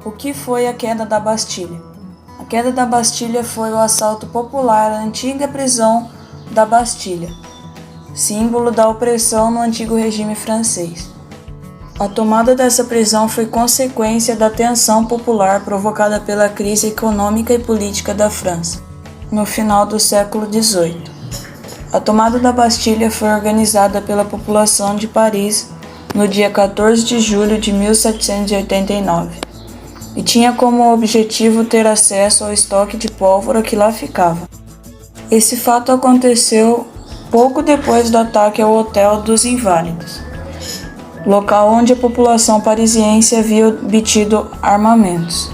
O que foi a queda da Bastilha? A queda da Bastilha foi o assalto popular à antiga prisão da Bastilha, símbolo da opressão no antigo regime francês. A tomada dessa prisão foi consequência da tensão popular provocada pela crise econômica e política da França, no final do século XVIII. A tomada da Bastilha foi organizada pela população de Paris no dia 14 de julho de 1789 e tinha como objetivo ter acesso ao estoque de pólvora que lá ficava. Esse fato aconteceu pouco depois do ataque ao Hotel dos Inválidos, local onde a população parisiense havia obtido armamentos.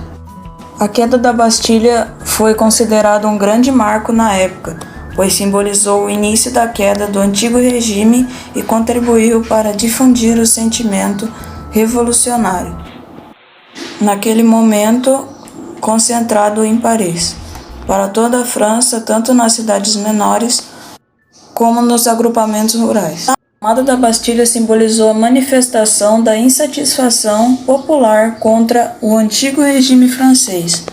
A queda da Bastilha foi considerada um grande marco na época, pois simbolizou o início da queda do antigo regime e contribuiu para difundir o sentimento revolucionário, naquele momento concentrado em Paris, para toda a França, tanto nas cidades menores como nos agrupamentos rurais. A tomada da Bastilha simbolizou a manifestação da insatisfação popular contra o antigo regime francês.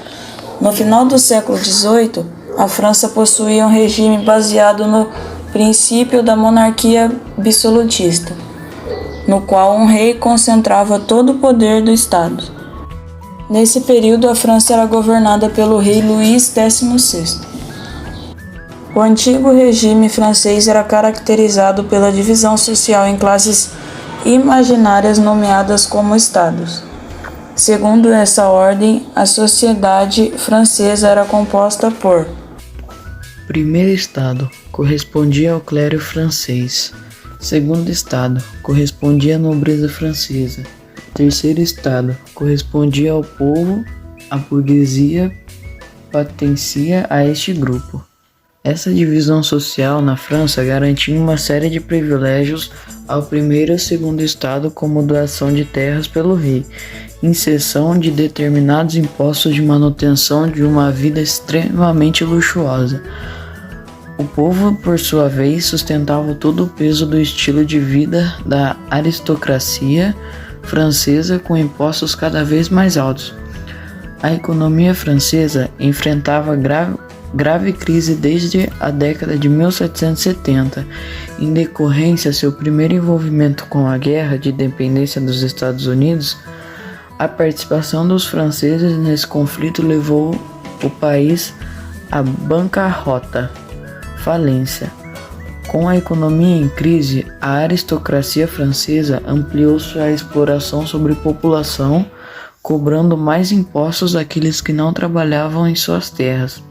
No final do século XVIII, a França possuía um regime baseado no princípio da monarquia absolutista, no qual um rei concentrava todo o poder do Estado. Nesse período, a França era governada pelo rei Luís XVI. O antigo regime francês era caracterizado pela divisão social em classes imaginárias nomeadas como estados. Segundo essa ordem, a sociedade francesa era composta por: primeiro estado, correspondia ao clero francês. Segundo estado, correspondia à nobreza francesa. Terceiro estado, correspondia ao povo, a burguesia pertencia a este grupo. Essa divisão social na França garantia uma série de privilégios ao primeiro e segundo estado, como doação de terras pelo rei, inserção de determinados impostos de manutenção de uma vida extremamente luxuosa. O povo, por sua vez, sustentava todo o peso do estilo de vida da aristocracia francesa com impostos cada vez mais altos. A economia francesa enfrentava grave crise desde a década de 1770, em decorrência de seu primeiro envolvimento com a Guerra de Independência dos Estados Unidos. A participação dos franceses nesse conflito levou o país à bancarrota, falência. Com a economia em crise, a aristocracia francesa ampliou sua exploração sobre a população, cobrando mais impostos daqueles que não trabalhavam em suas terras.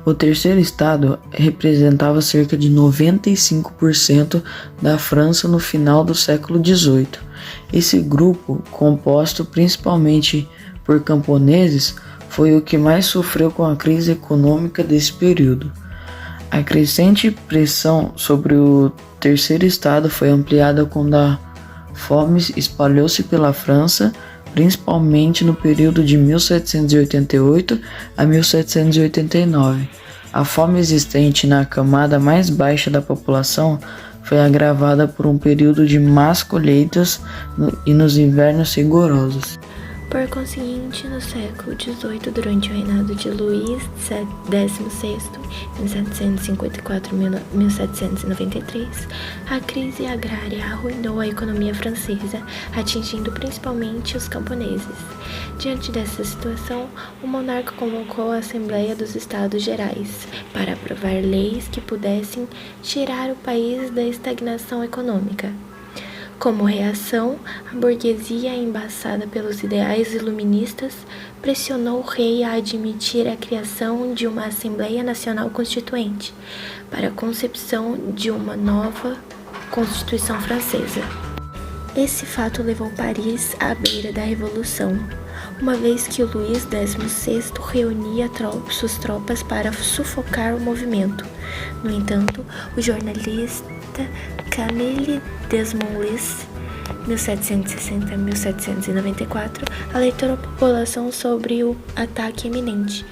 O terceiro estado representava cerca de 95% da França no final do século XVIII. Esse grupo, composto principalmente por camponeses, foi o que mais sofreu com a crise econômica desse período. A crescente pressão sobre o terceiro estado foi ampliada quando a fome espalhou-se pela França, principalmente no período de 1788 a 1789. A fome existente na camada mais baixa da população foi agravada por um período de más colheitas e nos invernos rigorosos. Por conseguinte, no século XVIII, durante o reinado de Luís XVI, 1754-1793, a crise agrária arruinou a economia francesa, atingindo principalmente os camponeses. Diante dessa situação, o monarca convocou a Assembleia dos Estados Gerais para aprovar leis que pudessem tirar o país da estagnação econômica. Como reação, a burguesia, embaçada pelos ideais iluministas, pressionou o rei a admitir a criação de uma Assembleia Nacional Constituinte para a concepção de uma nova Constituição Francesa. Esse fato levou Paris à beira da Revolução, uma vez que o Luís XVI reunia suas tropas para sufocar o movimento. No entanto, o jornalista Camille Desmoulins, 1760-1794, alertou a população sobre o ataque iminente,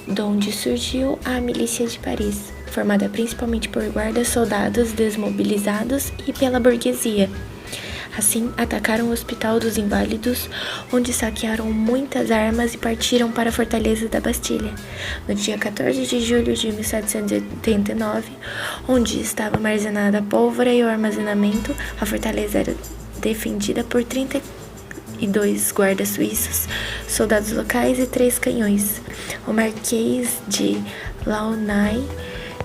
donde surgiu a Milícia de Paris, formada principalmente por guardas-soldados desmobilizados e pela burguesia. Assim, atacaram o Hospital dos Inválidos, onde saquearam muitas armas e partiram para a fortaleza da Bastilha. No dia 14 de julho de 1789, onde estava armazenada a pólvora e o armazenamento, a fortaleza era defendida por 32 guardas suíços, soldados locais e 3 canhões. O Marquês de Launay,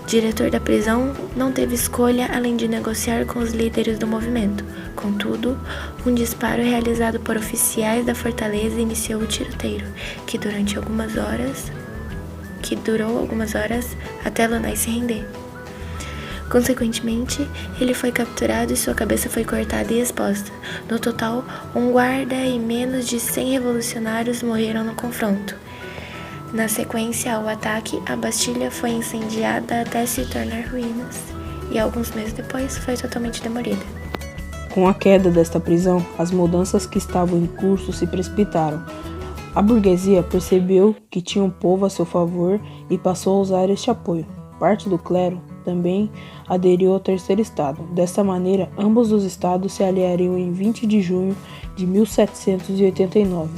diretor da prisão, não teve escolha além de negociar com os líderes do movimento. Contudo, um disparo realizado por oficiais da fortaleza iniciou o tiroteio, que durou algumas horas até Launay se render. Consequentemente, ele foi capturado e sua cabeça foi cortada e exposta. No total, um guarda e menos de 100 revolucionários morreram no confronto. Na sequência ao ataque, a Bastilha foi incendiada até se tornar ruínas e alguns meses depois foi totalmente demolida. Com a queda desta prisão, as mudanças que estavam em curso se precipitaram. A burguesia percebeu que tinha um povo a seu favor e passou a usar este apoio. Parte do clero também aderiu ao terceiro estado. Desta maneira, ambos os estados se aliariam em 20 de junho de 1789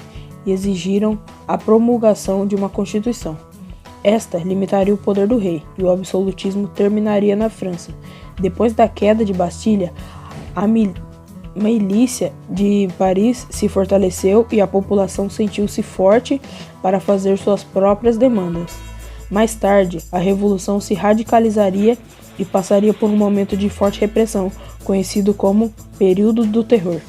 e exigiram a promulgação de uma constituição. Esta limitaria o poder do rei e o absolutismo terminaria na França. Depois da queda de Bastilha, a milícia de Paris se fortaleceu e a população sentiu-se forte para fazer suas próprias demandas. Mais tarde, a revolução se radicalizaria e passaria por um momento de forte repressão, conhecido como Período do Terror.